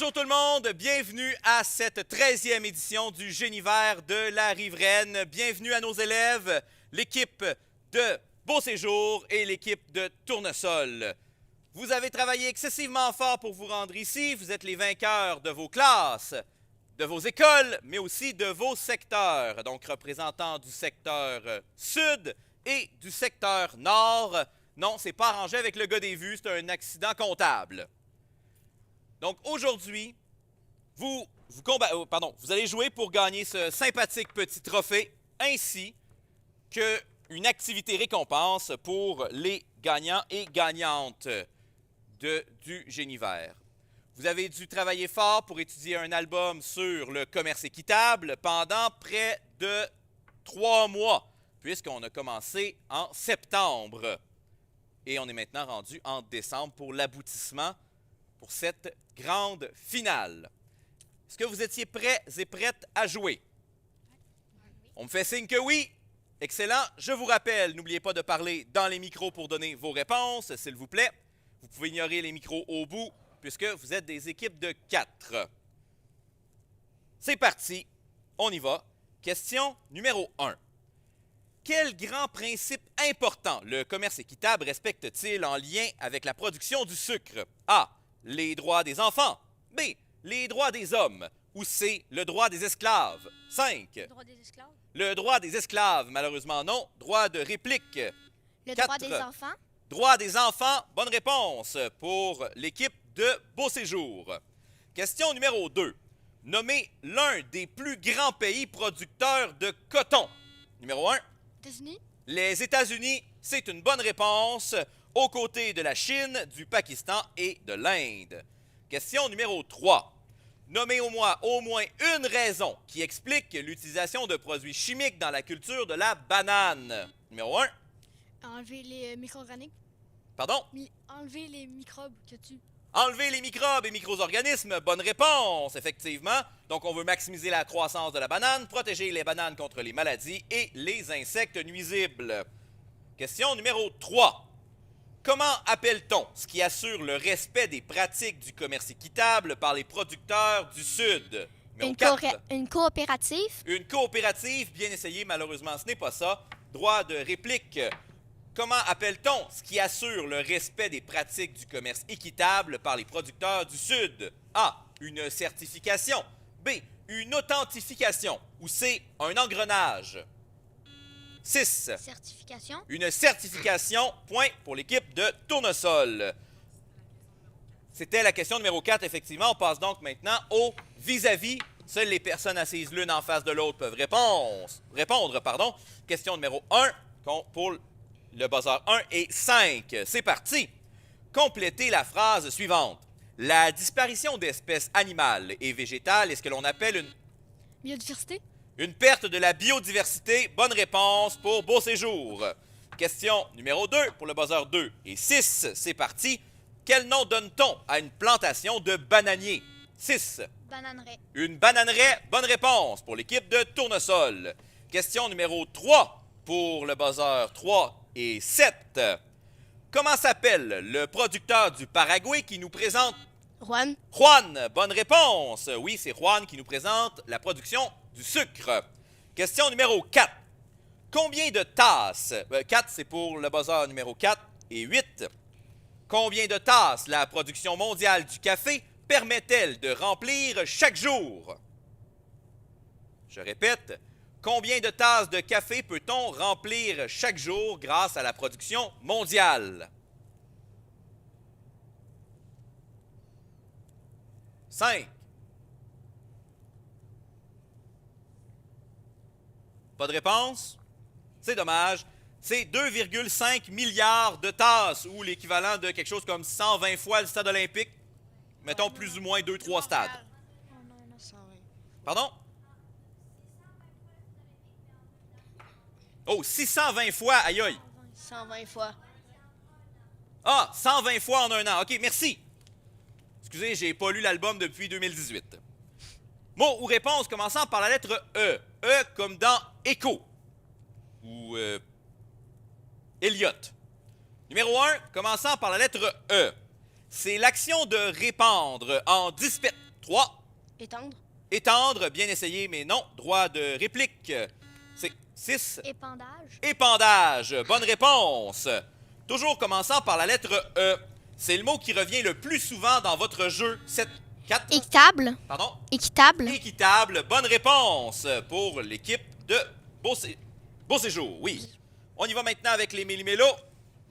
Bonjour tout le monde, bienvenue à cette 13e édition du Génivert de la Riveraine. Bienvenue à nos élèves, l'équipe de Beau Séjour et l'équipe de Tournesol. Vous avez travaillé excessivement fort pour vous rendre ici. Vous êtes les vainqueurs de vos classes, de vos écoles, mais aussi de vos secteurs. Donc, représentants du secteur sud et du secteur nord. Non, c'est pas arrangé avec le gars des vues, c'est un accident comptable. Donc, aujourd'hui, vous allez jouer pour gagner ce sympathique petit trophée, ainsi qu'une activité récompense pour les gagnants et gagnantes du Génivert. Vous avez dû travailler fort pour étudier un album sur le commerce équitable pendant près de 3 mois, puisqu'on a commencé en septembre. Et on est maintenant rendu en décembre pour l'aboutissement pour cette grande finale. Est-ce que vous étiez prêts et prêtes à jouer? On me fait signe que oui. Excellent. Je vous rappelle, n'oubliez pas de parler dans les micros pour donner vos réponses, s'il vous plaît. Vous pouvez ignorer les micros au bout, puisque vous êtes des équipes de 4. C'est parti. On y va. Question numéro 1. Quel grand principe important le commerce équitable respecte-t-il en lien avec la production du sucre? A. Les droits des enfants. B. Les droits des hommes. Ou C. Le droit des esclaves. 5. Le droit des esclaves. Le droit des esclaves, malheureusement non. Droit de réplique. Le 4. droit des enfants. Droit des enfants, bonne réponse pour l'équipe de Beau Séjour. Question numéro 2. Nommez l'un des plus grands pays producteurs de coton. Numéro 1. États-Unis. Les États-Unis, c'est une bonne réponse, aux côtés de la Chine, du Pakistan et de l'Inde. Question numéro 3. Nommez au moins une raison qui explique l'utilisation de produits chimiques dans la culture de la banane. Numéro 1. Enlever les micro-organiques. Pardon? Enlever les microbes que tu... Enlever les microbes et micro-organismes, bonne réponse, effectivement. Donc, on veut maximiser la croissance de la banane, protéger les bananes contre les maladies et les insectes nuisibles. Question numéro 3. Comment appelle-t-on ce qui assure le respect des pratiques du commerce équitable par les producteurs du Sud? Une coopérative. Une coopérative, bien essayé, malheureusement, ce n'est pas ça. Droit de réplique. Comment appelle-t-on ce qui assure le respect des pratiques du commerce équitable par les producteurs du Sud? A. Une certification. B. Une authentification. Ou C. Un engrenage. 6. Certification. Une certification. Point pour l'équipe de Tournesol. C'était la question numéro 4, effectivement. On passe donc maintenant au vis-à-vis. Seules les personnes assises l'une en face de l'autre peuvent répondre. Question numéro 1 pour le buzzer 1 et 5. C'est parti. Complétez la phrase suivante. La disparition d'espèces animales et végétales est ce que l'on appelle une... Biodiversité. Une perte de la biodiversité. Bonne réponse pour Beau Séjour. Question numéro 2 pour le buzzer 2 et 6. C'est parti. Quel nom donne-t-on à une plantation de bananiers? 6. Bananeraie. Une bananeraie. Bonne réponse pour l'équipe de Tournesol. Question numéro 3 pour le buzzer 3 et 7. Comment s'appelle le producteur du Paraguay qui nous présente... Juan. Juan, bonne réponse. Oui, c'est Juan qui nous présente la production du sucre. Question numéro 4. Combien de tasses... 4, c'est pour le buzzer numéro 4 et 8. Combien de tasses la production mondiale du café permet-elle de remplir chaque jour? Je répète, combien de tasses de café peut-on remplir chaque jour grâce à la production mondiale? 5. Pas de réponse? C'est dommage. C'est 2,5 milliards de tasses, ou l'équivalent de quelque chose comme 120 fois le stade olympique. Mettons plus ou moins 2-3 stades. Pardon? Oh, 620 fois, aïe aïe. 120 fois. Ah, 120 fois en un an. OK, merci. Excusez, j'ai pas lu l'album depuis 2018. Mot ou réponse commençant par la lettre E. E comme dans écho. Ou Elliot. Numéro 1, commençant par la lettre E. C'est l'action de répandre en 3. Étendre. Étendre, bien essayé, mais non. Droit de réplique. C'est 6. Épandage. Épandage, bonne réponse. Toujours commençant par la lettre E. C'est le mot qui revient le plus souvent dans votre jeu. 7, 4. Équitable. Pardon? Équitable. Équitable, bonne réponse pour l'équipe de Beau Séjour. Oui. On y va maintenant avec les méli-mélos.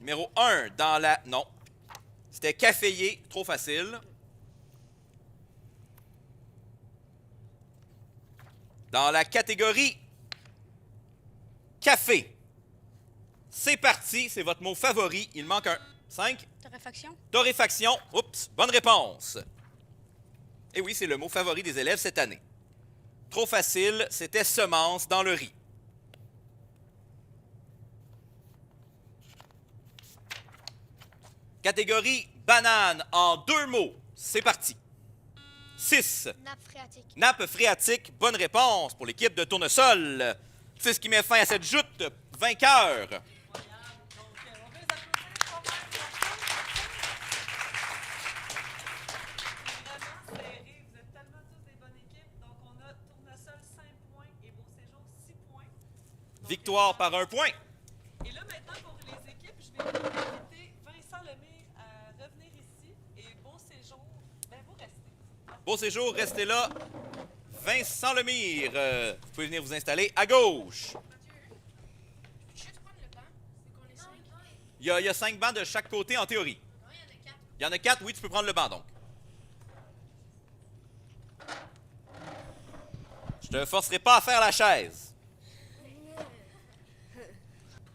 Numéro 1 dans la... Non. C'était caféier, trop facile. Dans la catégorie café. C'est parti, c'est votre mot favori. Il manque un 5. Torréfaction. Torréfaction. Oups, bonne réponse. Et oui, c'est le mot favori des élèves cette année. Trop facile, c'était semence dans le riz. Catégorie banane en 2 mots. C'est parti. 6. Nappe phréatique. Nappe phréatique, bonne réponse pour l'équipe de Tournesol. C'est ce qui met fin à cette joute. Vainqueur. Victoire par 1 point. Et là, maintenant, pour les équipes, je vais inviter Vincent Lemire à revenir ici. Et Beau Séjour, ben vous restez. Beau Séjour, restez là. Vincent Lemire, vous pouvez venir vous installer à gauche. Il y a 5 bancs de chaque côté en théorie. Il y en a 4, oui, tu peux prendre le banc donc. Je te forcerai pas à faire la chaise.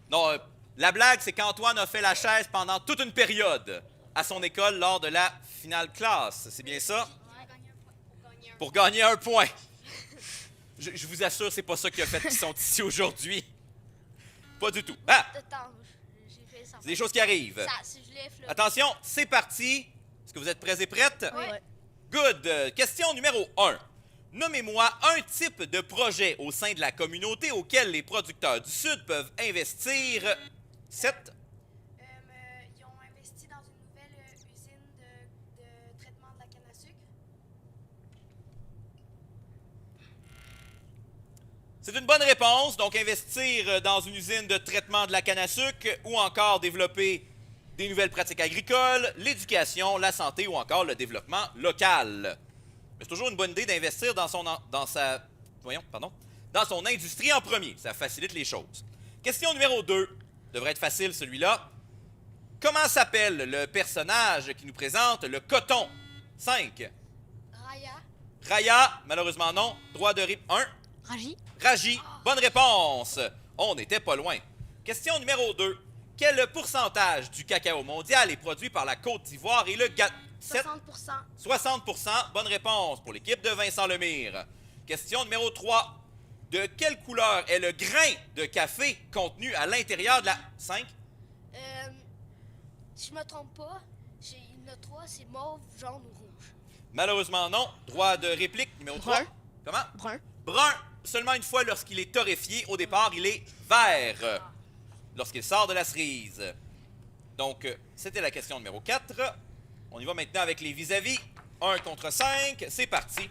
Non, la blague, c'est qu'Antoine a fait la chaise pendant toute une période à son école lors de la finale classe. C'est bien ça? Pour gagner 1 point. Je vous assure, c'est pas ça qui a fait qu'ils sont ici aujourd'hui. Pas du tout. Ah! C'est des choses qui arrivent. Attention, c'est parti. Est-ce que vous êtes prêts et prêtes? Oui. Good. Question numéro 1. Nommez-moi un type de projet au sein de la communauté auquel les producteurs du Sud peuvent investir. 7. Ils ont investi dans une nouvelle usine de traitement de la canne à sucre. C'est une bonne réponse. Donc, investir dans une usine de traitement de la canne à sucre ou encore développer des nouvelles pratiques agricoles, l'éducation, la santé ou encore le développement local. Mais c'est toujours une bonne idée d'investir dans son industrie en premier. Ça facilite les choses. Question numéro 2. Devrait être facile celui-là. Comment s'appelle le personnage qui nous présente le coton? 5. Raya. Raya, malheureusement non. Droit de 1. Raji. Raji, bonne réponse. On n'était pas loin. Question numéro 2. Quel pourcentage du cacao mondial est produit par la Côte d'Ivoire et le Ghana? 60%. 60%, bonne réponse pour l'équipe de Vincent Lemire. Question numéro 3. De quelle couleur est le grain de café contenu à l'intérieur de la... 5. Si je me trompe pas, il y en a 3, c'est mauve, jaune ou rouge. Malheureusement non. Droit de réplique numéro 3. Brun. Comment? Brun. Brun. Seulement une fois lorsqu'il est torréfié. Au départ, il est vert lorsqu'il sort de la cerise. Donc, c'était la question numéro 4. On y va maintenant avec les vis-à-vis. 1 contre 5. C'est parti.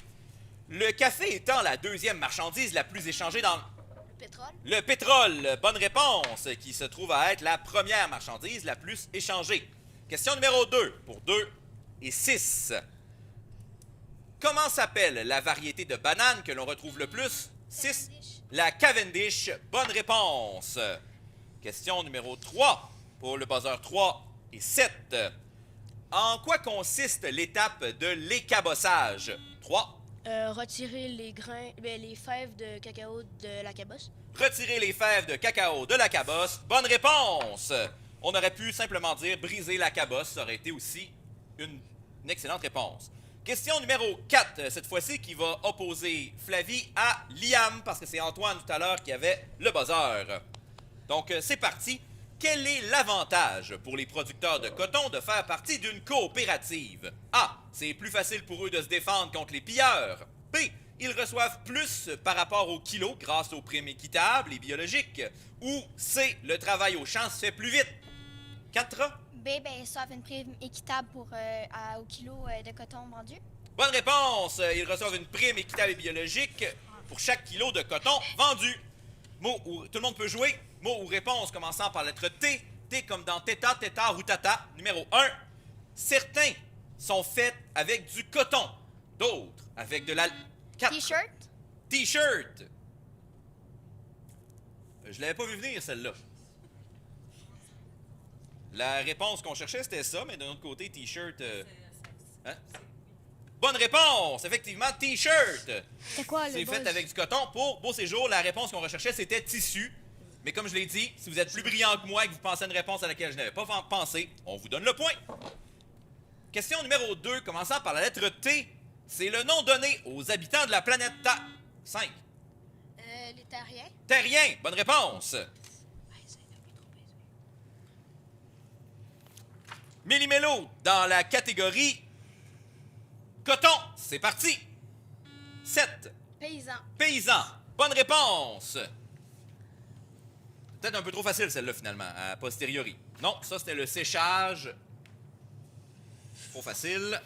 Le café étant la deuxième marchandise la plus échangée dans... Le pétrole. Le pétrole. Bonne réponse, qui se trouve à être la première marchandise la plus échangée. Question numéro 2 pour 2 et 6. Comment s'appelle la variété de banane que l'on retrouve le plus? 6. Cavendish. La Cavendish. Bonne réponse. Question numéro 3 pour le buzzer 3 et 7. En quoi consiste l'étape de l'écabossage? 3. Retirer les grains, les fèves de cacao de la cabosse. Retirer les fèves de cacao de la cabosse. Bonne réponse. On aurait pu simplement dire briser la cabosse. Ça aurait été aussi une excellente réponse. Question numéro 4, cette fois-ci, qui va opposer Flavie à Liam, parce que c'est Antoine tout à l'heure qui avait le buzzer. Donc, c'est parti. Quel est l'avantage pour les producteurs de coton de faire partie d'une coopérative? A. C'est plus facile pour eux de se défendre contre les pilleurs. B. Ils reçoivent plus par rapport au kilo grâce aux primes équitables et biologiques. Ou C. Le travail au champ se fait plus vite. 4. B, ça fait une prime équitable pour, au kilo de coton vendu. Bonne réponse. Ils reçoivent une prime équitable et biologique pour chaque kilo de coton vendu. Tout le monde peut jouer. Mot ou réponse commençant par la lettre T. T comme dans téta, tétard ou tata. Numéro 1. Certains sont faits avec du coton. D'autres avec de la... 4. T-shirt. T-shirt. Je l'avais pas vu venir, celle-là. La réponse qu'on cherchait, c'était ça, mais d'un autre côté, T-shirt... Hein? Bonne réponse! Effectivement, T-shirt! C'est quoi le C'est fait buzz? avec du coton. Pour Beau Séjour, la réponse qu'on recherchait, c'était tissu. Mais comme je l'ai dit, si vous êtes plus brillant que moi et que vous pensez à une réponse à laquelle je n'avais pas pensé, on vous donne le point. Question numéro 2, commençant par la lettre T. C'est le nom donné aux habitants de la planète Ta... 5. Les terriens. Terrien, bonne réponse. Méli-mélo, dans la catégorie coton, c'est parti. 7. Paysan. Paysan, bonne réponse. Peut-être un peu trop facile celle-là finalement, a posteriori. Non, ça c'était le séchage. Trop facile.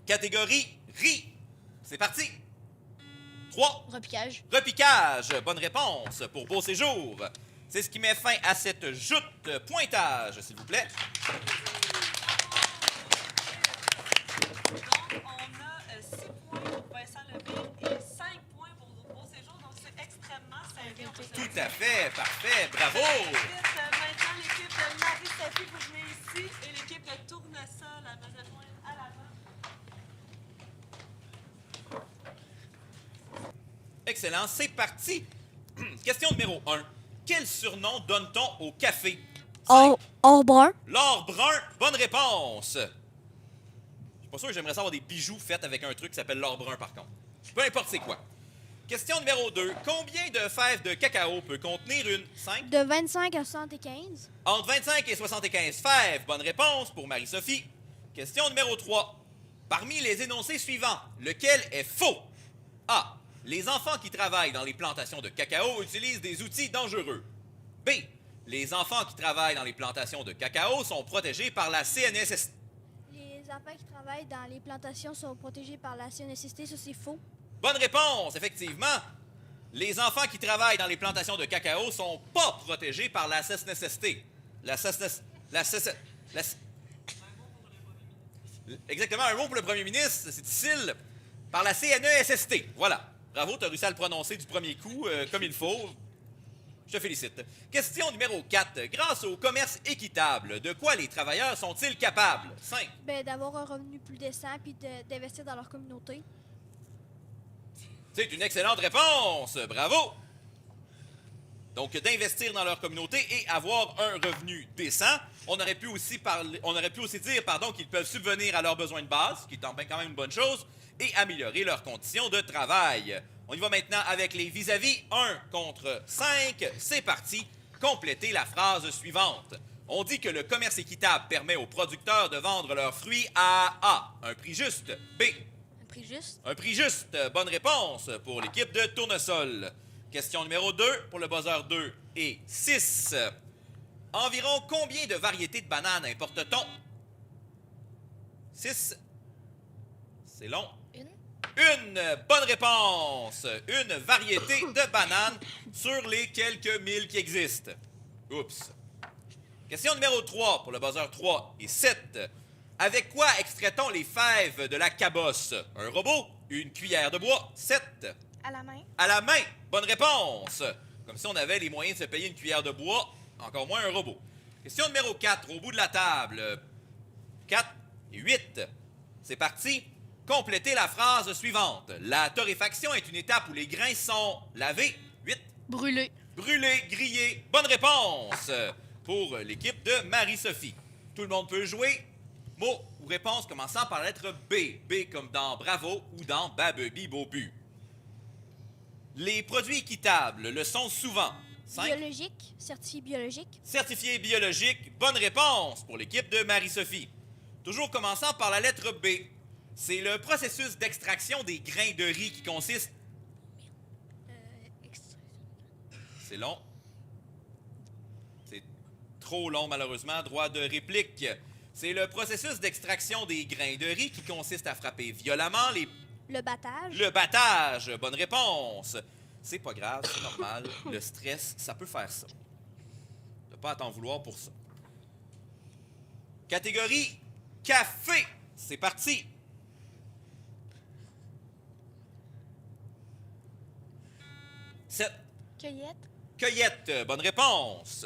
Catégorie riz, c'est parti. 3. Repiquage. Repiquage, bonne réponse pour Beau Séjour. C'est ce qui met fin à cette joute pointage, s'il vous plaît. Donc, on a 6 points pour Vincent Lemire et 5 points pour Beau Séjour. Donc, c'est extrêmement serré. on peut se le Tout dire. à fait, parfait, bravo. Maintenant, l'équipe de Marie-Sophie, vous venez ici. Et l'équipe de Tournesol à me rejoindre à l'avant. Excellent, c'est parti. Question numéro 1. Quel surnom donne-t-on au café? Or brun. L'or brun, bonne réponse. Je suis pas sûr que j'aimerais savoir des bijoux faits avec un truc qui s'appelle l'or brun, par contre. Peu importe c'est quoi. Question numéro 2. Combien de fèves de cacao peut contenir une 5? De 25 à 75. Entre 25 et 75 fèves. Bonne réponse pour Marie-Sophie. Question numéro 3. Parmi les énoncés suivants, lequel est faux? A. Les enfants qui travaillent dans les plantations de cacao utilisent des outils dangereux. B. Les enfants qui travaillent dans les plantations de cacao sont protégés par la CNSST. Les enfants qui travaillent dans les plantations sont protégés par la CNSST, ça c'est faux. Bonne réponse, effectivement. Les enfants qui travaillent dans les plantations de cacao sont pas protégés par la CNSST. La CNSST. Exactement, un mot pour le premier ministre, c'est difficile. Par la CNESST. Voilà. Bravo, tu as réussi à le prononcer du premier coup, comme il faut. Je te félicite. Question numéro 4. Grâce au commerce équitable, de quoi les travailleurs sont-ils capables? 5. Ben, d'avoir un revenu plus décent puis d'investir dans leur communauté. C'est une excellente réponse. Bravo. Donc, d'investir dans leur communauté et avoir un revenu décent. On aurait pu aussi dire qu'ils peuvent subvenir à leurs besoins de base, ce qui est quand même une bonne chose, et améliorer leurs conditions de travail. On y va maintenant avec les vis-à-vis 1 contre 5. C'est parti. Complétez la phrase suivante. On dit que le commerce équitable permet aux producteurs de vendre leurs fruits à A. Un prix juste. B. Un prix juste. Un prix juste. Bonne réponse pour l'équipe de Tournesol. Question numéro 2 pour le buzzer 2 et 6. Environ combien de variétés de bananes importe-t-on? 6. C'est long. Une bonne réponse. Une variété de bananes sur les quelques mille qui existent. Oups. Question numéro 3 pour le buzzer 3 et 7. Avec quoi extrait-on les fèves de la cabosse? Un robot? Une cuillère de bois? 7. À la main. À la main. Bonne réponse. Comme si on avait les moyens de se payer une cuillère de bois, encore moins un robot. Question numéro 4 au bout de la table. 4 et 8. C'est parti. Complétez la phrase suivante. La torréfaction est une étape où les grains sont lavés. 8. Brûlé. Brûlés, grillés. Bonne réponse pour l'équipe de Marie-Sophie. Tout le monde peut jouer. Mot ou réponse commençant par la lettre B. B comme dans Bravo ou dans Babebi Bobu. Les produits équitables le sont souvent. 5. Biologique. Certifié biologique. Certifié biologique. Bonne réponse pour l'équipe de Marie-Sophie. Toujours commençant par la lettre B. C'est le processus d'extraction des grains de riz qui consiste... C'est long. C'est trop long, malheureusement. Droit de réplique. C'est le processus d'extraction des grains de riz qui consiste à frapper violemment Le battage. le battage. Bonne réponse. C'est pas grave, c'est normal. Le stress, ça peut faire ça. Ne pas à t'en vouloir pour ça. Catégorie café. C'est parti. Cueillette. Cueillette. Bonne réponse.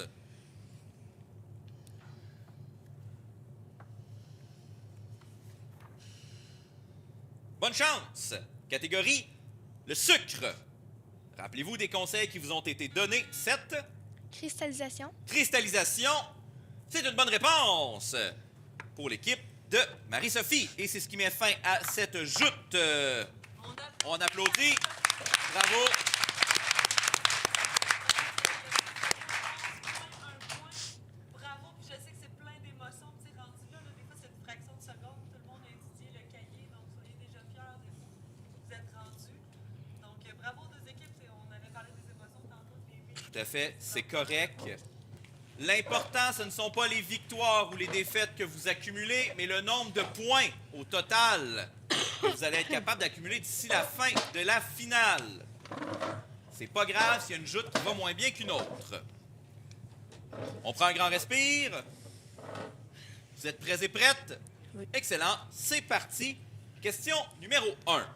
Bonne chance. Catégorie le sucre. Rappelez-vous des conseils qui vous ont été donnés. 7. Cristallisation. Cristallisation. C'est une bonne réponse pour l'équipe de Marie-Sophie. Et c'est ce qui met fin à cette joute. On applaudit. Bravo. Bravo, puis je sais que c'est plein d'émotions, tu sais, rendu là, des fois c'est une fraction de seconde, tout le monde a étudié le cahier, donc soyez déjà fiers de vous, vous êtes rendus. Donc bravo aux deux équipes, on avait parlé des émotions tantôt, Tout à fait, c'est correct. L'important, ce ne sont pas les victoires ou les défaites que vous accumulez, mais le nombre de points au total que vous allez être capable d'accumuler d'ici la fin de la finale. C'est pas grave s'il y a une joute qui va moins bien qu'une autre. On prend un grand respire. Vous êtes prêts et prêtes? Oui. Excellent, c'est parti. Question numéro 1.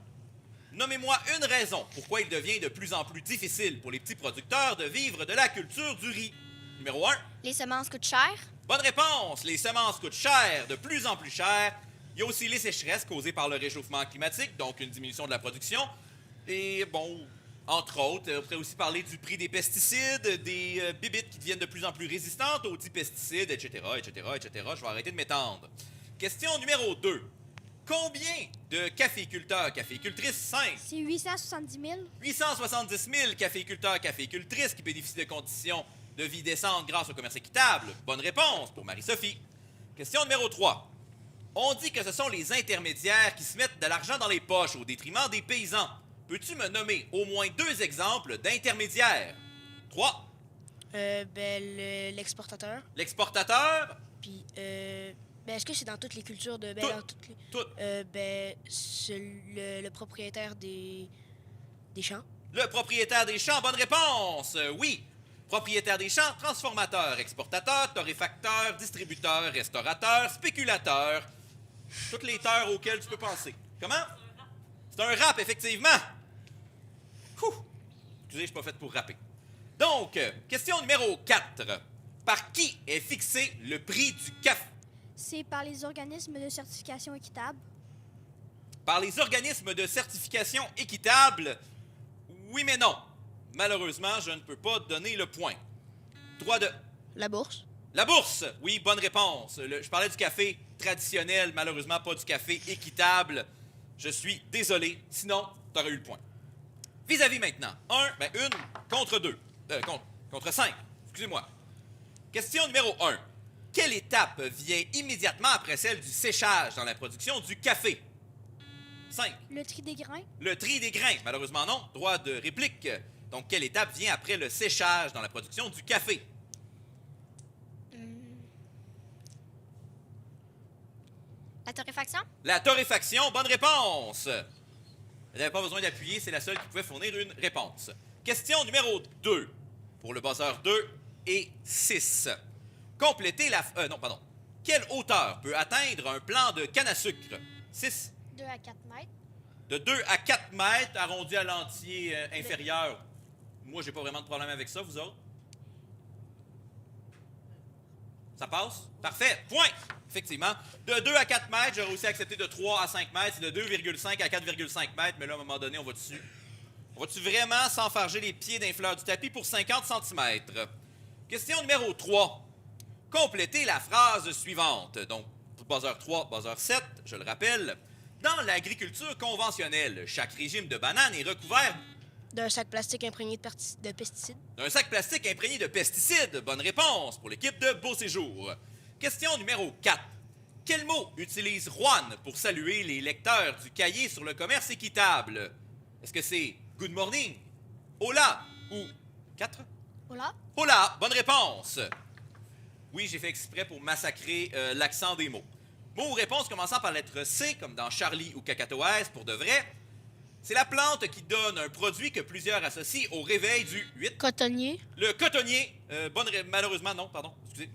Nommez-moi une raison pourquoi il devient de plus en plus difficile pour les petits producteurs de vivre de la culture du riz. Numéro 1. Les semences coûtent cher. Bonne réponse. Les semences coûtent cher, de plus en plus cher. Il y a aussi les sécheresses causées par le réchauffement climatique, donc une diminution de la production. Et bon, entre autres, on pourrait aussi parler du prix des pesticides, des bibites qui deviennent de plus en plus résistantes aux dits pesticides, etc., etc., etc. Je vais arrêter de m'étendre. Question numéro 2. Combien de caféiculteurs, caféicultrices, 5, C'est 870 000. 870 000 caféiculteurs, caféicultrices qui bénéficient de conditions de vie décentes grâce au commerce équitable? Bonne réponse pour Marie-Sophie. Question numéro 3. On dit que ce sont les intermédiaires qui se mettent de l'argent dans les poches au détriment des paysans. Peux-tu me nommer au moins 2 exemples d'intermédiaires? 3. L'exportateur. L'exportateur. Puis, est-ce que c'est dans toutes les cultures de... Tout. dans toutes les... Tout. C'est le propriétaire des champs. Le propriétaire des champs. Bonne réponse. Oui. Propriétaire des champs, transformateur, exportateur, torréfacteur, distributeur, restaurateur, spéculateur. Toutes les terres auxquelles tu peux penser. Comment? C'est un rap, effectivement. Ouh. Excusez, je suis pas fait pour rapper. Donc, question numéro 4. Par qui est fixé le prix du café? C'est par les organismes de certification équitable. Par les organismes de certification équitable? Oui, mais non. Malheureusement, je ne peux pas donner le point. 3 de... La bourse. La bourse! Oui, bonne réponse. Je parlais du café traditionnel, malheureusement pas du café équitable. Je suis désolé, sinon, tu aurais eu le point. Vis-à-vis maintenant. Une contre 2. Contre 5. Excusez-moi. Question numéro 1. Quelle étape vient immédiatement après celle du séchage dans la production du café? 5. Le tri des grains. Le tri des grains. Malheureusement non. Droit de réplique. Donc, quelle étape vient après le séchage dans la production du café? La torréfaction. La torréfaction, bonne réponse! Vous n'avez pas besoin d'appuyer, c'est la seule qui pouvait fournir une réponse. Question numéro 2. Pour le buzzer 2 et 6. Complétez la... non, pardon. Quelle hauteur peut atteindre un plant de canne à sucre? 6. 2 à 4 mètres. De 2 à 4 mètres, arrondi à l'entier inférieur. Moi, j'ai pas vraiment de problème avec ça, vous autres? Ça passe? Parfait. Point! Effectivement. De 2 à 4 mètres, j'aurais aussi accepté de 3 à 5 mètres. C'est de 2,5 à 4,5 mètres. Mais là, à un moment donné, on va dessus. On va-tu vraiment s'enfarger les pieds d'un fleur du tapis pour 50 cm? Question numéro 3. Complétez la phrase suivante. Donc, buzzer 3, buzzer 7, je le rappelle. Dans l'agriculture conventionnelle, chaque régime de banane est recouvert D'un sac plastique imprégné de pesticides. d'un sac plastique imprégné de pesticides. Bonne réponse pour l'équipe de Beau Séjour. Question numéro 4. Quel mot utilise Juan pour saluer les lecteurs du cahier sur le commerce équitable? Est-ce que c'est good morning, hola ou 4? Voilà. Hola, bonne réponse. Oui, j'ai fait exprès pour massacrer l'accent des mots. Mot ou réponse commençant par la lettre C, comme dans Charlie ou Cacatoès, pour de vrai. C'est la plante qui donne un produit que plusieurs associent au réveil du 8. Cotonnier. Le cotonnier. Malheureusement, non, pardon. Excusez,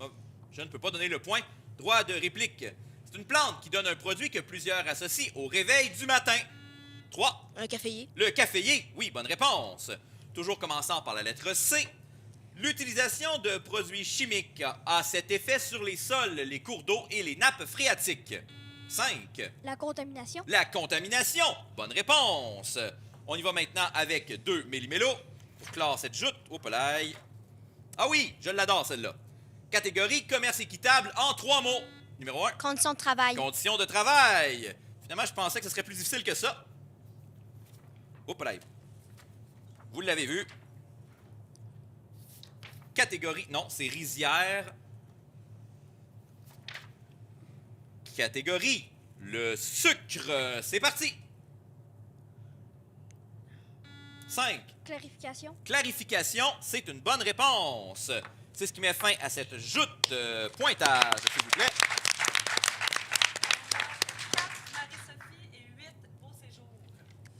je ne peux pas donner le point. Droit de réplique. C'est une plante qui donne un produit que plusieurs associent au réveil du matin. 3. Un caféier. Le caféier. Oui, bonne réponse. Toujours commençant par la lettre C. L'utilisation de produits chimiques a cet effet sur les sols, les cours d'eau et les nappes phréatiques. 5. La contamination. La contamination. Bonne réponse. On y va maintenant avec 2 méli-mélos pour clore cette joute au polaille. Ah oui, je l'adore celle-là. Catégorie commerce équitable en 3 mots. Numéro 1. Conditions de travail. Conditions de travail. Finalement, je pensais que ce serait plus difficile que ça. Au polaille. Vous l'avez vu. Catégorie, non, c'est rizière. Catégorie, le sucre. C'est parti. 5. Clarification. Clarification, c'est une bonne réponse. C'est ce qui met fin à cette joute. Pointage, s'il vous plaît. 4, Marie-Sophie et 8, Beau Séjour.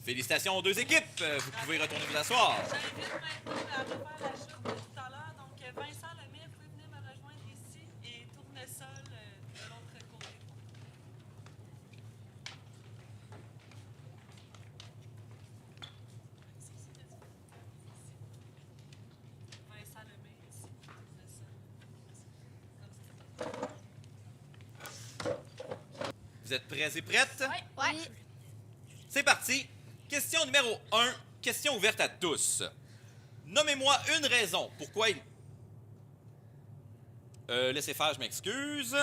Félicitations aux 2 équipes. Vous pouvez retourner vous asseoir. J'invite maintenant à refaire la chute de tout à l'heure. Donc, Vincent Lemay, vous pouvez venir me rejoindre ici et Tournesol de l'autre côté. Vincent Lemay ici, Tournesol. Vous êtes prêts et prêtes? Oui. C'est parti. Question numéro 1. Question ouverte à tous. Nommez-moi une raison pourquoi il... laissez faire, je m'excuse.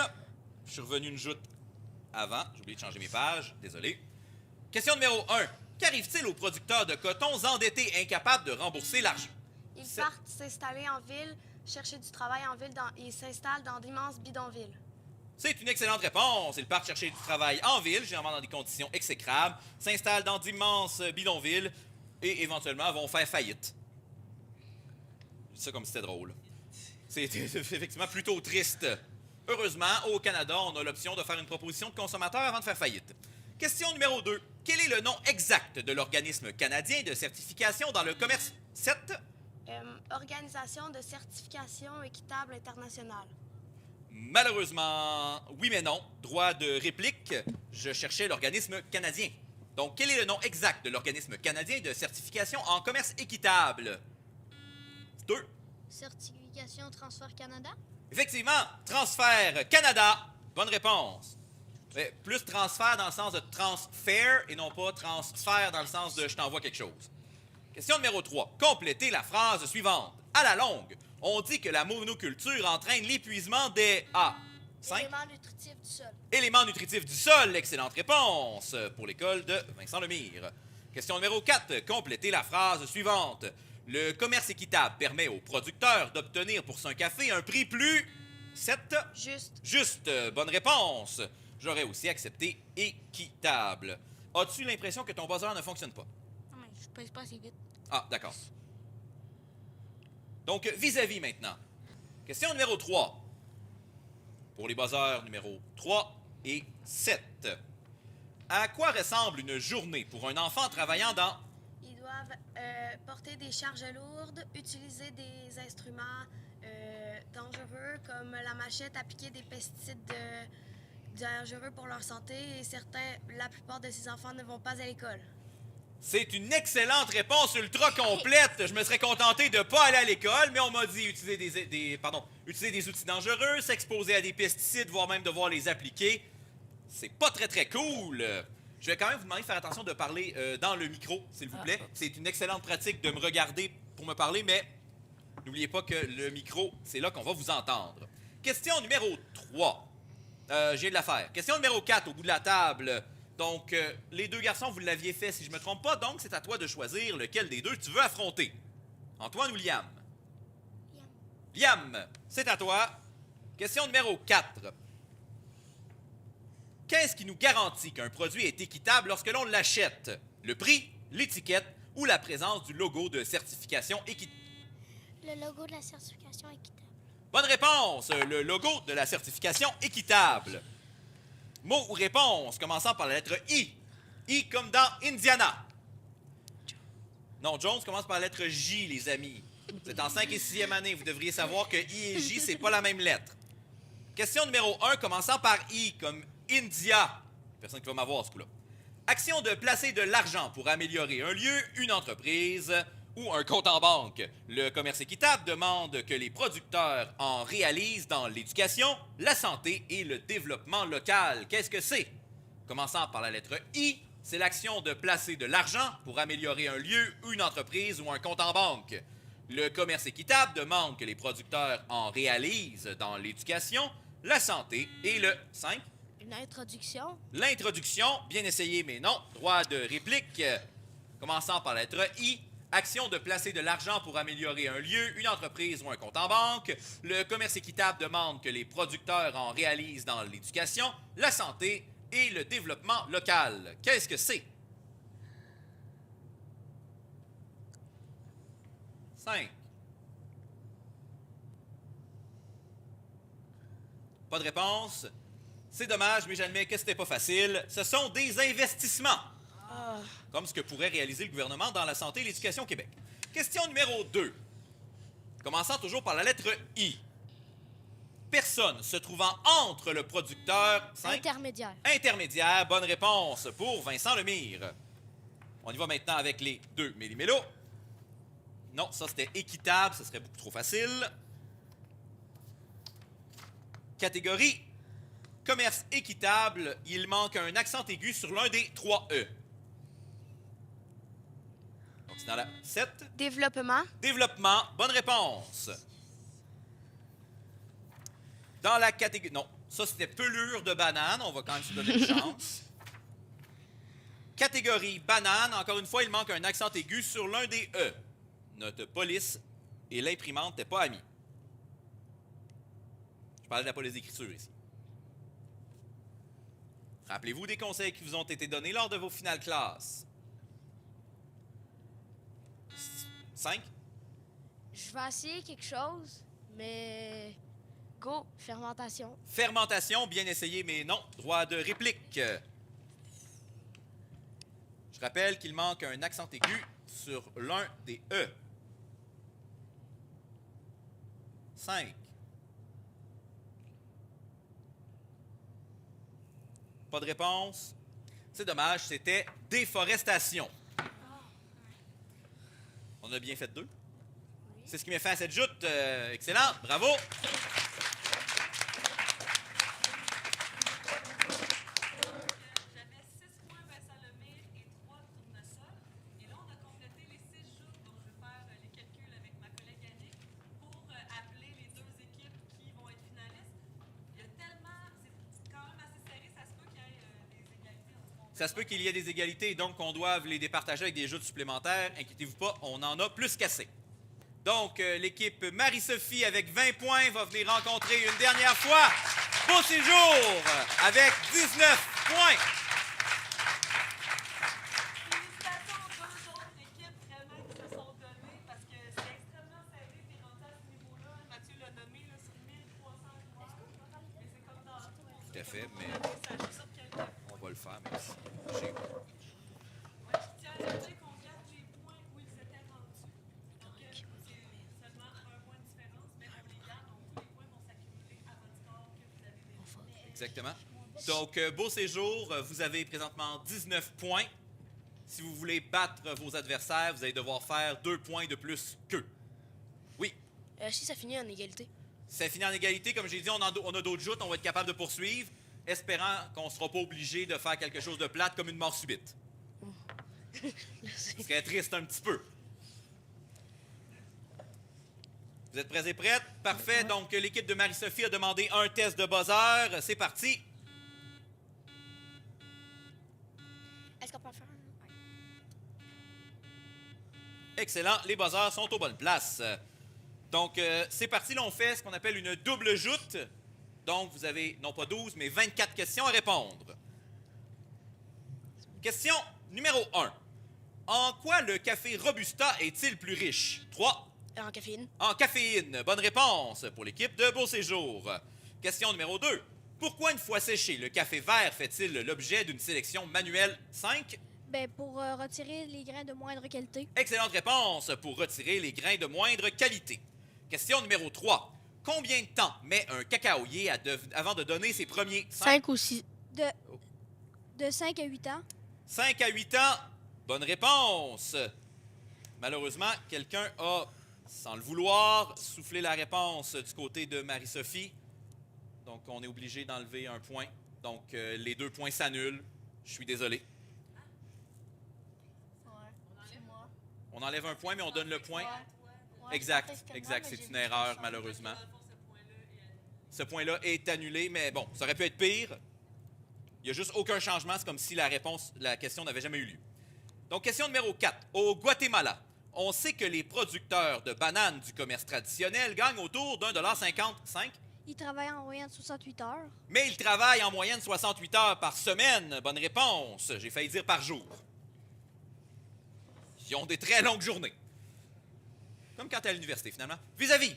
Je suis revenu une joute avant. J'ai oublié de changer mes pages. Désolé. Question numéro 1. Qu'arrive-t-il aux producteurs de cotons endettés incapables de rembourser l'argent? Ils C'est- partent s'installer en ville, chercher du travail en ville, ils s'installent dans d'immenses bidonvilles. C'est une excellente réponse. Ils partent chercher du travail en ville, généralement dans des conditions exécrables, s'installent dans d'immenses bidonvilles et éventuellement vont faire faillite. Je dis ça comme si c'était drôle. C'est effectivement plutôt triste. Heureusement, au Canada, on a l'option de faire une proposition de consommateur avant de faire faillite. Question numéro 2. Quel est le nom exact de l'organisme canadien de certification dans le commerce 7? Organisation de certification équitable internationale. Malheureusement, oui mais non. Droit de réplique, je cherchais l'organisme canadien. Donc, quel est le nom exact de l'organisme canadien de certification en commerce équitable? 2. Certification Transfert Canada. Effectivement, transfert Canada. Bonne réponse. Mais plus transfert dans le sens de transfert et non pas transfert dans le sens de je t'envoie quelque chose. Question numéro 3. Complétez la phrase suivante. À la longue, on dit que la monoculture entraîne l'épuisement des A. 5. Éléments nutritifs du sol. Éléments nutritifs du sol. Excellente réponse pour l'école de Vincent Lemire. Question numéro 4. Complétez la phrase suivante. Le commerce équitable permet aux producteurs d'obtenir pour son café un prix plus... 7. Juste. Juste. Bonne réponse. J'aurais aussi accepté équitable. As-tu l'impression que ton buzzer ne fonctionne pas? Non, mais je pèse pas assez vite. Ah, d'accord. Donc, vis-à-vis maintenant. Question numéro 3. Pour les buzzers numéro 3 et 7. À quoi ressemble une journée pour un enfant travaillant dans... Ils doivent porter des charges lourdes, utiliser des instruments dangereux comme la machette, appliquer des pesticides dangereux pour leur santé et la plupart de ces enfants ne vont pas à l'école. C'est une excellente réponse ultra complète. Je me serais contenté de ne pas aller à l'école, mais on m'a dit utiliser utiliser des outils dangereux, s'exposer à des pesticides, voire même devoir les appliquer. C'est pas très très cool. Je vais quand même vous demander de faire attention de parler dans le micro, s'il vous plaît. C'est une excellente pratique de me regarder pour me parler, mais n'oubliez pas que le micro, c'est là qu'on va vous entendre. Question numéro 3. J'ai de la faire. Question numéro 4, au bout de la table. Donc, les 2 garçons, vous l'aviez fait, si je me trompe pas. Donc, c'est à toi de choisir lequel des 2 tu veux affronter. Antoine ou Liam? Liam, c'est à toi. Question numéro 4. Qu'est-ce qui nous garantit qu'un produit est équitable lorsque l'on l'achète? Le prix, l'étiquette ou la présence du logo de certification équitable? Le logo de la certification équitable. Bonne réponse. Le logo de la certification équitable. Mot ou réponse commençant par la lettre I. I comme dans Indiana. Non, Jones commence par la lettre J, les amis. Vous êtes en 5 et 6e année. Vous devriez savoir que I et J, c'est pas la même lettre. Question numéro 1, commençant par I, comme India. Personne qui va m'avoir ce coup-là. Action de placer de l'argent pour améliorer un lieu, une entreprise ou un compte en banque. Le commerce équitable demande que les producteurs en réalisent dans l'éducation, la santé et le développement local. Qu'est-ce que c'est? Commençant par la lettre I, c'est l'action de placer de l'argent pour améliorer un lieu, une entreprise ou un compte en banque. Le commerce équitable demande que les producteurs en réalisent dans l'éducation, la santé et le 5. Une introduction. L'introduction, bien essayé, mais non. Droit de réplique. Commençant par la lettre I. Action de placer de l'argent pour améliorer un lieu, une entreprise ou un compte en banque. Le commerce équitable demande que les producteurs en réalisent dans l'éducation, la santé et le développement local. Qu'est-ce que c'est? 5. Pas de réponse. C'est dommage, mais j'admets que c'était pas facile. Ce sont des investissements. Comme ce que pourrait réaliser le gouvernement dans la santé et l'éducation au Québec. Question numéro 2. Commençant toujours par la lettre I. Personne se trouvant entre le producteur... 5. Intermédiaire. Intermédiaire. Bonne réponse pour Vincent Lemire. On y va maintenant avec les 2 méli-mélos. Non, ça c'était équitable, ça serait beaucoup trop facile. Catégorie commerce équitable, il manque un accent aigu sur l'un des 3 E. Donc c'est dans la 7. Développement. Développement, bonne réponse. Dans la catégorie... Non, ça c'était pelure de banane, on va quand même se donner une chance. Catégorie banane, encore une fois, il manque un accent aigu sur l'un des E. Notre police et l'imprimante n'étaient pas amis. Je parlais de la police d'écriture ici. Rappelez-vous des conseils qui vous ont été donnés lors de vos finales classes. 5. Je vais essayer quelque chose, mais... Go, fermentation. Fermentation, bien essayé, mais non. Droit de réplique. Je rappelle qu'il manque un accent aigu sur l'un des E. 5. Pas de réponse. C'est dommage, c'était déforestation. On a bien fait 2. C'est ce qui m'a fait à cette joute. Excellent, bravo. J'avais 6 points Vincent Lemire et 3 Tournesol. Et là, on a complété les 6 joutes. Donc, je vais faire les calculs avec ma collègue Annick pour appeler les 2 équipes qui vont être finalistes. Il y a tellement... C'est quand même assez serré. Ça se peut qu'il y ait des égalités. Ça se peut qu'il y ait des égalités, donc qu'on doive les départager avec des joutes supplémentaires. Inquiétez-vous pas, on en a plus qu'assez. Donc, l'équipe Marie-Sophie avec 20 points va venir rencontrer une dernière fois Beau Séjour avec 19 points. Félicitations aux 2 autres équipes vraiment qui se sont données parce que c'est extrêmement serré. T'es rendu à ce niveau-là. Mathieu l'a nommé là, sur 1300 joueurs. Mais c'est comme dans tout. Tout à fait, mais Ça joue sur quelqu'un. on va le faire, même si j'ai... Ouais, je tiens à dire qu'on garde les points où ils étaient rendus. Donc, c'est seulement un point de différence, mais on les garde. Donc, tous les points vont s'accumuler à votre score que vous avez déjà. Exactement. Donc, Beau Séjour, vous avez présentement 19 points. Si vous voulez battre vos adversaires, vous allez devoir faire 2 points de plus qu'eux. Oui. Si ça finit en égalité. Si ça finit en égalité, comme j'ai dit, on a d'autres joutes, on va être capable de poursuivre, espérant qu'on ne sera pas obligé de faire quelque chose de plate comme une mort subite. Ce serait triste un petit peu. Vous êtes prêts et prêtes? Parfait. Donc, l'équipe de Marie-Sophie a demandé un test de buzzer. C'est parti. Est-ce qu'on peut en faire un? Excellent. Les buzzers sont aux bonnes places. Donc, c'est parti. Là, on fait ce qu'on appelle une double joute. Donc, vous avez non pas 12, mais 24 questions à répondre. Question numéro 1. En quoi le café Robusta est-il plus riche? 3, En caféine. En caféine. Bonne réponse pour l'équipe de Beau Séjour. Question numéro 2. Pourquoi, une fois séché, le café vert fait-il l'objet d'une sélection manuelle 5? Ben, pour retirer les grains de moindre qualité. Excellente réponse pour retirer les grains de moindre qualité. Question numéro 3. Combien de temps met un cacaoyer avant de donner ses premiers 5 ou 6. De 5 à 8 ans. 5 à 8 ans. Bonne réponse. Malheureusement, quelqu'un a, sans le vouloir, soufflé la réponse du côté de Marie-Sophie. Donc, on est obligé d'enlever un point. Donc, les 2 points s'annulent. Je suis désolé. On enlève un point, mais on donne le point. Exact, exact. C'est une erreur, malheureusement. Dans le fond, ce point-là est annulé. Ce point-là est annulé, mais bon, ça aurait pu être pire. Il n'y a juste aucun changement. C'est comme si la question n'avait jamais eu lieu. Donc, question numéro 4. Au Guatemala, on sait que les producteurs de bananes du commerce traditionnel gagnent autour d'1,55 $. Il travaille en moyenne 68 heures. Mais ils travaillent en moyenne 68 heures par semaine. Bonne réponse. J'ai failli dire par jour. Ils ont des très longues journées. Comme quand t'es à l'université, finalement. Vis-à-vis.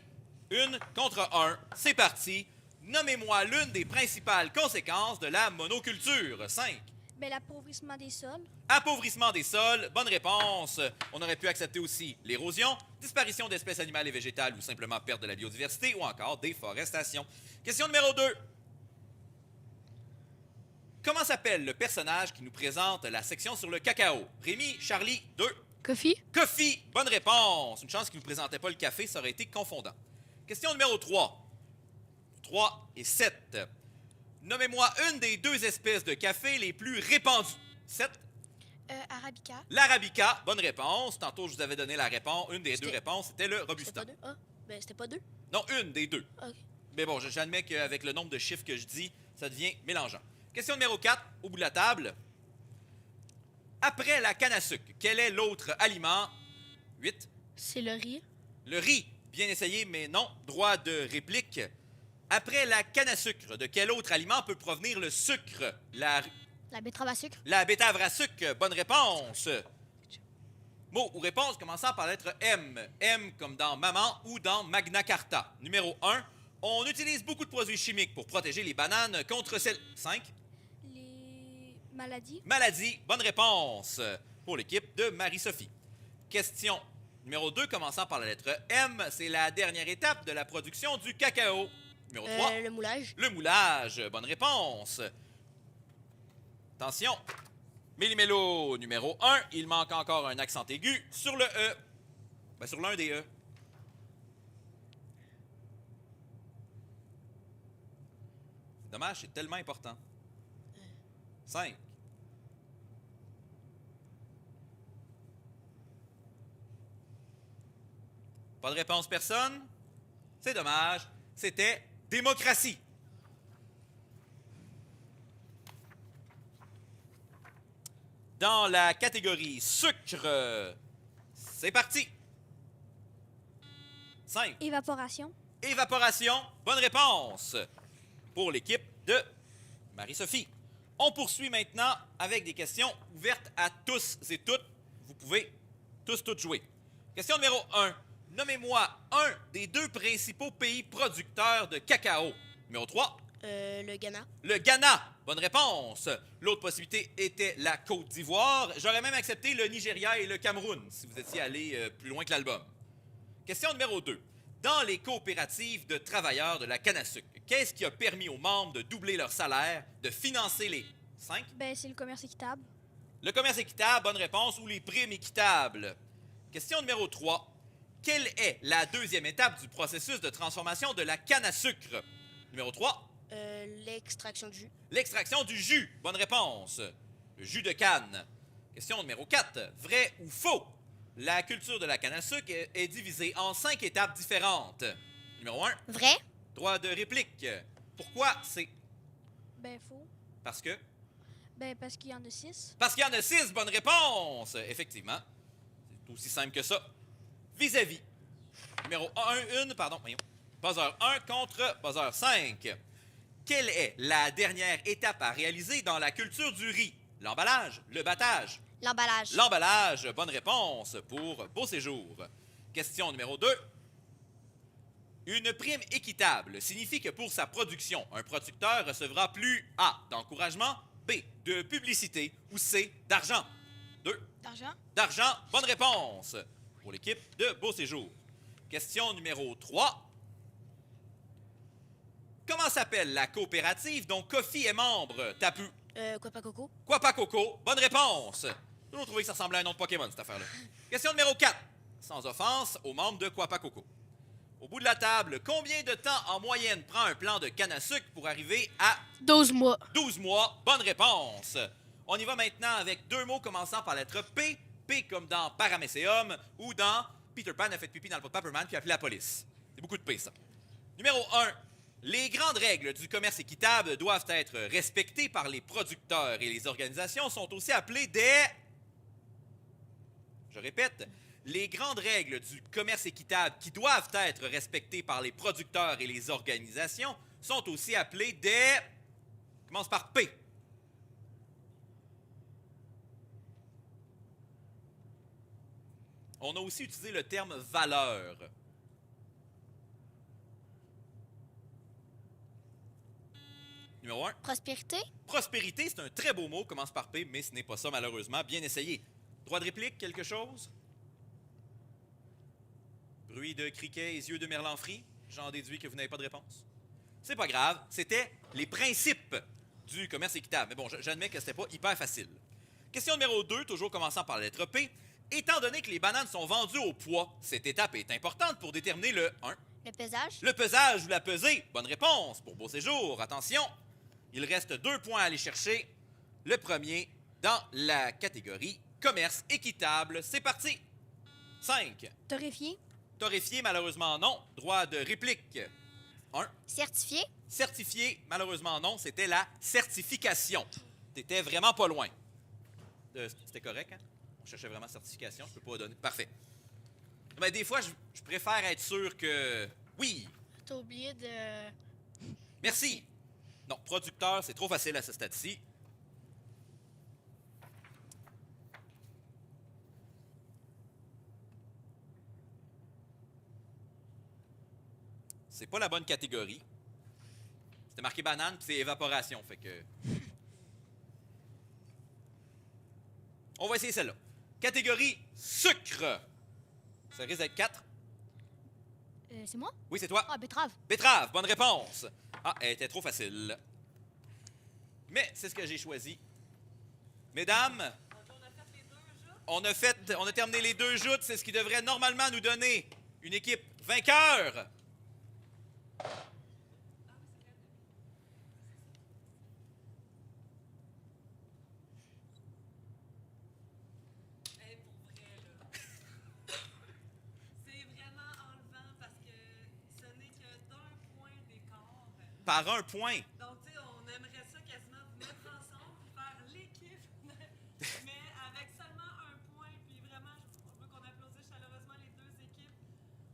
1 contre 1. C'est parti. Nommez-moi l'une des principales conséquences de la monoculture. 5. Ben, l'appauvrissement des sols. Appauvrissement des sols. Bonne réponse. On aurait pu accepter aussi l'érosion, disparition d'espèces animales et végétales ou simplement perte de la biodiversité ou encore déforestation. Question numéro 2. Comment s'appelle le personnage qui nous présente la section sur le cacao? Rémi, Charlie, 2. Coffee. Coffee, bonne réponse. Une chance qu'il ne nous présentait pas le café, ça aurait été confondant. Question numéro 3. 3 et 7. Nommez-moi une des 2 espèces de café les plus répandues. 7. Arabica. L'Arabica, bonne réponse. Tantôt, je vous avais donné la réponse. Une des 2 réponses, c'était le C'était Robusta. pas 2. Ah, ben c'était pas 2. Non, une des 2. OK. Mais bon, j'admets qu'avec le nombre de chiffres que je dis, ça devient mélangeant. Question numéro 4, au bout de la table. Après la canne à sucre, quel est l'autre aliment? 8. C'est le riz. Le riz. Bien essayé, mais non. Droit de réplique. Après la canne à sucre, de quel autre aliment peut provenir le sucre? La betterave à sucre. La betterave à sucre. Bonne réponse. Mot ou réponse commençant par la lettre M. M comme dans maman ou dans Magna Carta. Numéro 1. On utilise beaucoup de produits chimiques pour protéger les bananes contre celles... 5. Les maladies. Maladie. Bonne réponse pour l'équipe de Marie-Sophie. Question numéro 2 commençant par la lettre M. C'est la dernière étape de la production du cacao. Numéro 3. Le moulage. Le moulage. Bonne réponse. Attention. Méli-mélo numéro 1. Il manque encore un accent aigu sur le E. Ben, sur l'un des E. C'est dommage, c'est tellement important. 5. Pas de réponse, personne? C'est dommage. C'était démocratie. Dans la catégorie sucre, c'est parti. 5. Évaporation. Évaporation, bonne réponse pour l'équipe de Marie-Sophie. On poursuit maintenant avec des questions ouvertes à tous et toutes. Vous pouvez toutes jouer. Question numéro 1. Nommez-moi un des 2 principaux pays producteurs de cacao. Numéro 3. Le Ghana. Le Ghana, bonne réponse. L'autre possibilité était la Côte d'Ivoire. J'aurais même accepté le Nigeria et le Cameroun si vous étiez allé plus loin que l'album. Question numéro 2. Dans les coopératives de travailleurs de la canne à sucre, qu'est-ce qui a permis aux membres de doubler leur salaire, de financer les 5? Ben, c'est le commerce équitable. Le commerce équitable, bonne réponse, ou les primes équitables. Question numéro 3. Quelle est la 2e étape du processus de transformation de la canne à sucre? Numéro 3. L'extraction du jus. L'extraction du jus, bonne réponse. Le jus de canne. Question numéro 4. Vrai ou faux? La culture de la canne à sucre est divisée en 5 étapes différentes. Numéro 1. Vrai. Droit de réplique. Pourquoi c'est... Ben, faux. Parce que... Ben, parce qu'il y en a 6. Parce qu'il y en a 6, bonne réponse. Effectivement. C'est aussi simple que ça. Vis-à-vis. Numéro 1, voyons. Buzzer 1 contre buzzer 5. Quelle est la dernière étape à réaliser dans la culture du riz? L'emballage, le battage. L'emballage. L'emballage, bonne réponse pour Beau Séjour. Question numéro 2. Une prime équitable signifie que pour sa production, un producteur recevra plus A. d'encouragement, B. de publicité ou C. d'argent. 2. D'argent? D'argent, bonne réponse pour l'équipe de Beau Séjour. Question numéro 3. Comment s'appelle la coopérative dont Kofi est membre? Tapu. Quoi pas coco? Quoi Coco, bonne réponse. Toujours trouvé que ça ressemblait à un nom de Pokémon, cette affaire-là. Question numéro 4. Sans offense aux membres de Quoi Coco. Au bout de la table, combien de temps en moyenne prend un plan de canne à sucre pour arriver à 12 mois. 12 mois? Bonne réponse. On y va maintenant avec 2 mots commençant par la lettre P. P comme dans Paramecium ou dans Peter Pan a fait pipi dans le pot de Paperman puis a appelé la police. C'est beaucoup de P, ça. Numéro 1. Les grandes règles du commerce équitable doivent être respectées par les producteurs et les organisations sont aussi appelées des... Je répète, les grandes règles du commerce équitable qui doivent être respectées par les producteurs et les organisations sont aussi appelées des... Commence par P. On a aussi utilisé le terme valeur. Numéro 1. Prospérité? Prospérité, c'est un très beau mot, commence par P, mais ce n'est pas ça malheureusement. Bien essayé. Droit de réplique, quelque chose? Bruit de criquet et yeux de merlan frit? J'en déduis que vous n'avez pas de réponse. C'est pas grave, c'était les principes du commerce équitable. Mais bon, j'admets que c'était pas hyper facile. Question numéro 2, toujours commençant par la lettre P. Étant donné que les bananes sont vendues au poids, cette étape est importante pour déterminer le 1. Le pesage? Le pesage ou la pesée. Bonne réponse pour Beau Séjour. Attention, il reste 2 points à aller chercher. Le premier dans la catégorie commerce équitable. C'est parti. 5. Torréfié? Torréfié, malheureusement non. Droit de réplique. 1. Certifié? Certifié, malheureusement non. C'était la certification. T'étais vraiment pas loin. C'était correct, hein? On cherchait vraiment certification. Je peux pas donner. Parfait. Mais des fois, je préfère être sûr que... Oui. T'as oublié de... Merci. Non, producteur, c'est trop facile à ce stade-ci. C'est pas la bonne catégorie. C'était marqué banane, puis c'est évaporation, fait que... On va essayer celle-là. Catégorie sucre. Ça risque d'être 4. C'est moi? Oui, c'est toi. Ah, betterave. Betterave, bonne réponse. Ah, elle était trop facile. Mais c'est ce que j'ai choisi. Mesdames, on a terminé les 2 joutes. C'est ce qui devrait normalement nous donner une équipe vainqueur. Hey, pour vrai, là. C'est vraiment enlevant parce que ce n'est que d'1 point d'écart. Par 1 point. Donc, tu sais, on aimerait ça quasiment vous mettre ensemble et faire l'équipe, mais avec seulement 1 point. Puis vraiment, on veut qu'on applaudisse chaleureusement les 2 équipes.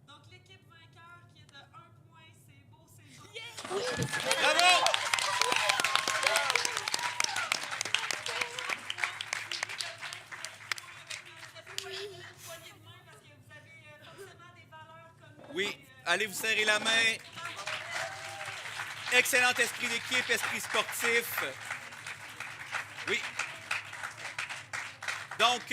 Donc, l'équipe vainqueur qui est de 1 point, c'est Beau Séjour. Bravo! Oui, allez vous serrer la main. Excellent esprit d'équipe, esprit sportif. Oui. Donc,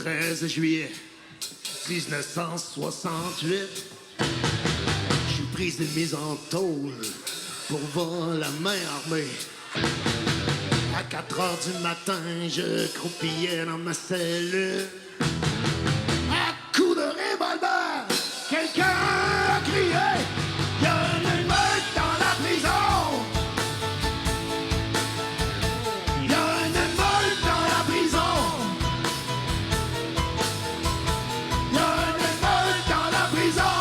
13 juillet 1968. Je suis prise de mise en tôle pour vol la main armée. À 4 heures du matin, je croupillais dans ma cellule. À coups de revolver, quelqu'un a crié: y a une émeute dans la prison! Y a une émeute dans la prison! Y a une émeute dans la prison!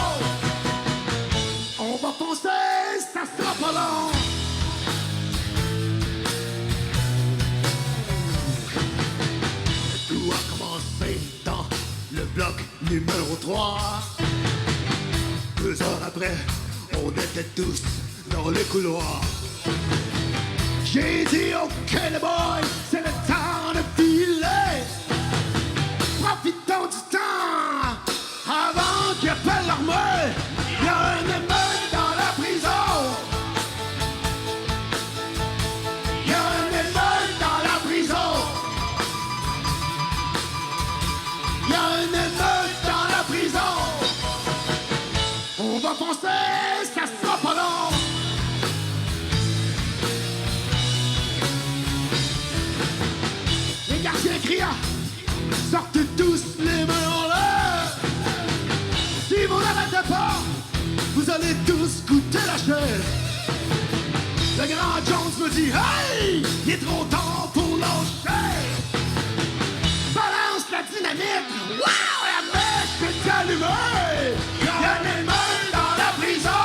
On va foncer, ça sera pas long! Tout a commencé dans le bloc numéro 3. 2 heures après, on était tous dans les couloirs. J'ai dit OK les boys, c'est le temps de filer. Profitons du temps avant qu'il appelle l'armée. Il y a une émeute dans la prison. Il y a une émeute dans la prison. Il y a une émeute dans la prison. On va foncer, ça sera pas long. Les gardiens crient, sortez tous les mains en l'air. Si vous n'arrêtez pas, vous allez tous goûter la chair. Le grand Jones me dit: hey, il est trop tard pour lâcher. Balance la dynamite, wow, la mèche est allumée. Il y a une émeute dans la prison.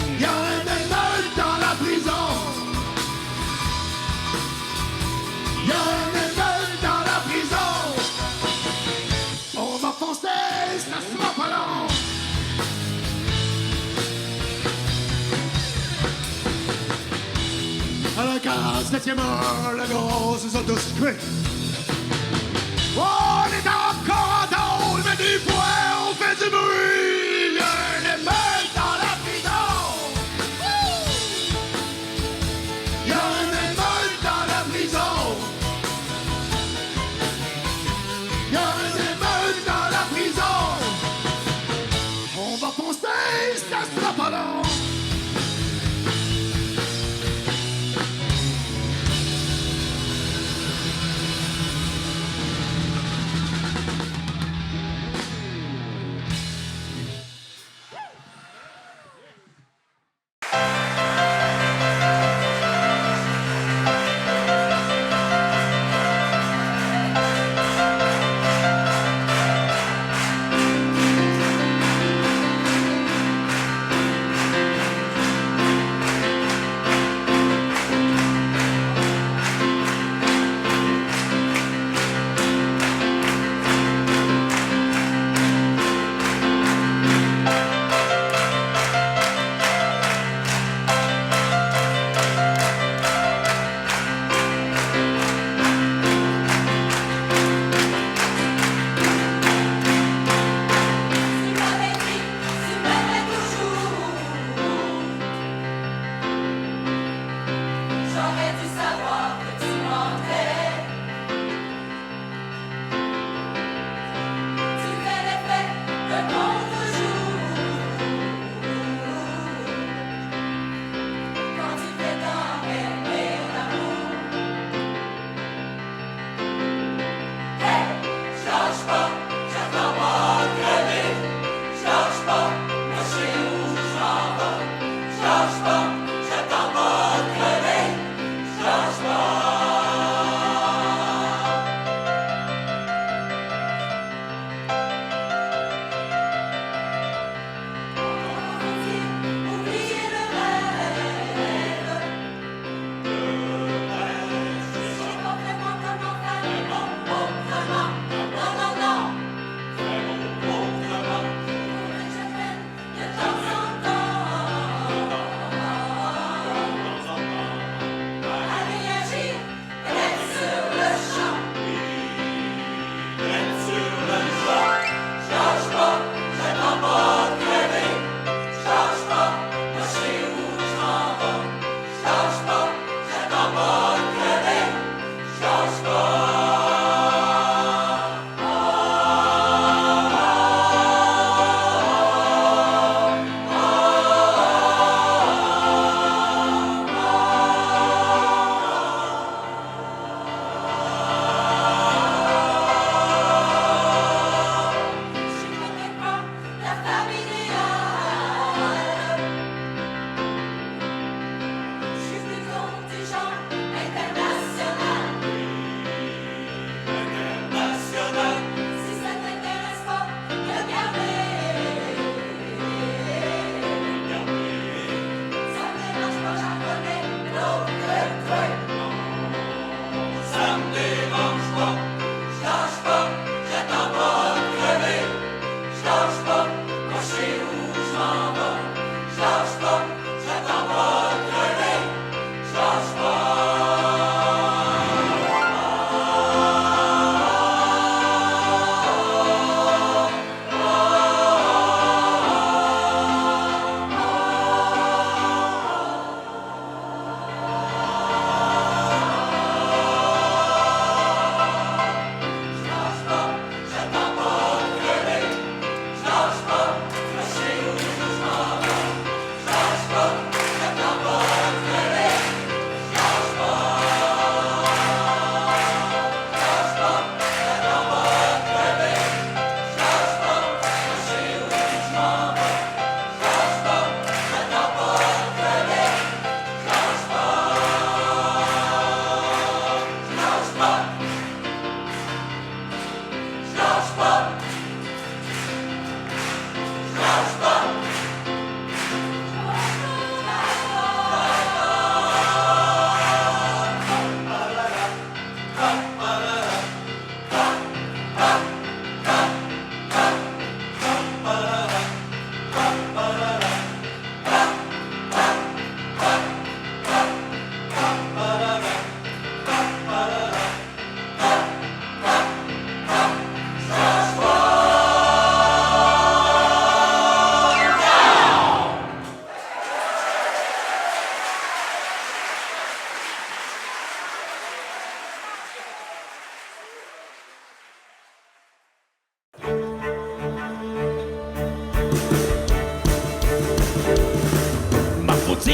Il y a une émeute dans la prison. Il y a une émeute dans la prison. On va foncer, ça sera pas long. À la 47e heure, la grosse autoscrée. On est encore en tôle, mais des fois on fait du bruit. Il y a une émeute dans la prison. Il y a une émeute dans la prison. Il y a une émeute dans la prison. On va foncer, ça sera pas long.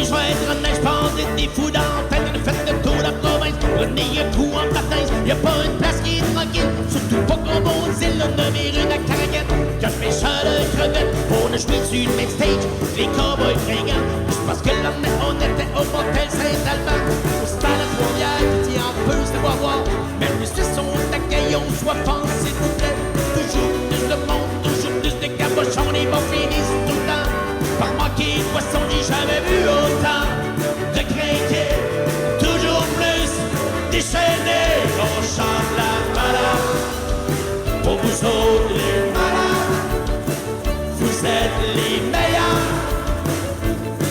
des joints de neige, pendait des fous d'antenne, une fête de tour la province, prenez un coup en baptême, y'a pas une place qui est tranquille, surtout pas comme on dit, le nommer une à Caraguette, que je pêche de crevettes, pour ne jouer sur le main stage, les cowboys fringants, juste parce que le lendemain on était au motel Saint-Albert, au stade de Trois-Rivières, qui en peut se voir, mais lui c'est son tacaillon, soit pensé s'il vous plaît, toujours plus de monde, toujours plus de cabochons, les bons finissent tout le temps, par manquer de poisson, j'ai jamais vu autant de crinqués, toujours plus déchaînés, on chante la balade, pour vous autres les malades, vous êtes les meilleurs,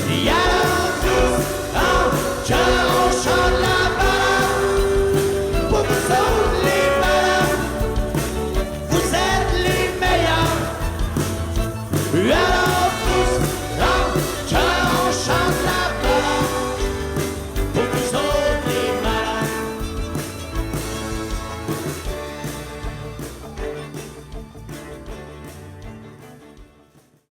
et alors tous en chœur, on chante la balade, pour vous autres les malades, vous êtes les meilleurs, et alors